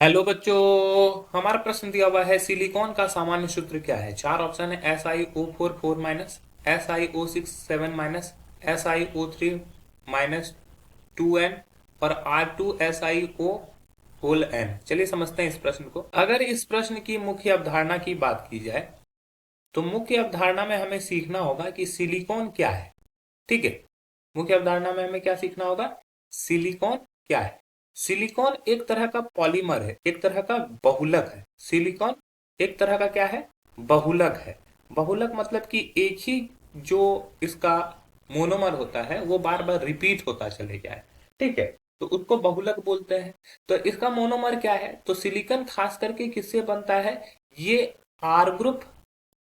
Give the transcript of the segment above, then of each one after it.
Hello बच्चों। हमारा प्रश्न दिया हुआ है सिलिकॉन का सामान्य सूत्र क्या है। चार ऑप्शन है SiO4 minus, SiO6 7 minus, SiO3 minus 2n और R2SiO होल n। चलिए समझते हैं इस प्रश्न को। अगर इस प्रश्न की मुख्य अवधारणा की बात की जाए तो मुख्य अवधारणा में हमें सीखना होगा कि सिलिकॉन क्या है। ठीक है, मुख्य अवधारणा में हमें क्या सीखना होगा, सिलिकॉन क्या है। सिलिकॉन एक तरह का पॉलीमर है, एक तरह का बहुलक है। सिलिकॉन एक तरह का क्या है, बहुलक है। बहुलक मतलब कि एक ही जो इसका मोनोमर होता है वो बार बार रिपीट होता चले जाए। ठीक है, तो उसको बहुलक बोलते हैं। तो इसका मोनोमर क्या है, तो सिलिकॉन खास करके किससे बनता है, ये आर ग्रुप।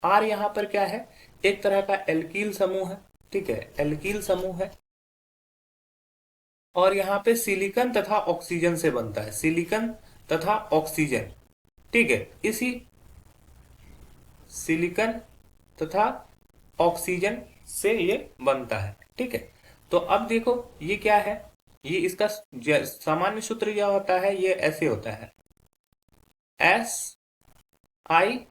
आर यहाँ पर क्या है, एक तरह का एल्कील समूह है। ठीक है, एल्कील समूह है। और यहाँ पे सिलिकॉन तथा ऑक्सीजन से बनता है, सिलिकॉन तथा ऑक्सीजन। ठीक है, इसी सिलिकॉन तथा ऑक्सीजन से ये बनता है। ठीक है, तो अब देखो ये क्या है, ये इसका सामान्य सूत्र क्या होता है, ये ऐसे होता है SiR।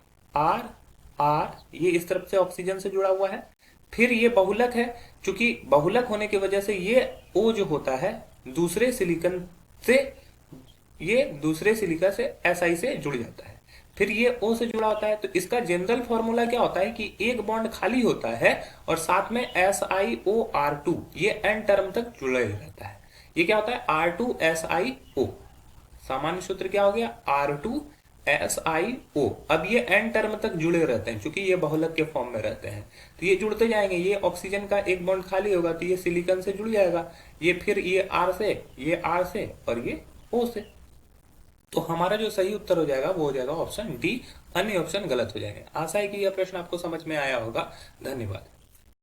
ये इस तरफ से ऑक्सीजन से जुड़ा हुआ है। फिर ये बहुलक है, क्योंकि बहुलक होने की वजह से ये O जो होता है दूसरे सिलिकॉन से, ये दूसरे सिलिका से Si से जुड़ जाता है। फिर ये O से जुड़ा होता है, तो इसका जनरल फॉर्मूला क्या होता है कि एक बॉन्ड खाली होता है और साथ में SiO2 ये n टर्म तक जुड़े रहता है। ये क्या होता है, R2SiO। सामान्य सूत्र क्या हो गया, R2SiO। अब ये n टर्म तक जुड़े रहते हैं क्योंकि ये बहुलक के फॉर्म में रहते हैं, तो ये जुड़ते जाएंगे। ये ऑक्सीजन का एक बॉन्ड खाली होगा तो ये सिलिकॉन से जुड़ जाएगा, ये फिर ये R से, ये R से और ये O से। तो हमारा जो सही उत्तर हो जाएगा वो हो जाएगा ऑप्शन डी। अन्य ऑप्शन गलत हो जाएंगे। आशा है कि यह प्रश्न आपको समझ में आया होगा। धन्यवाद।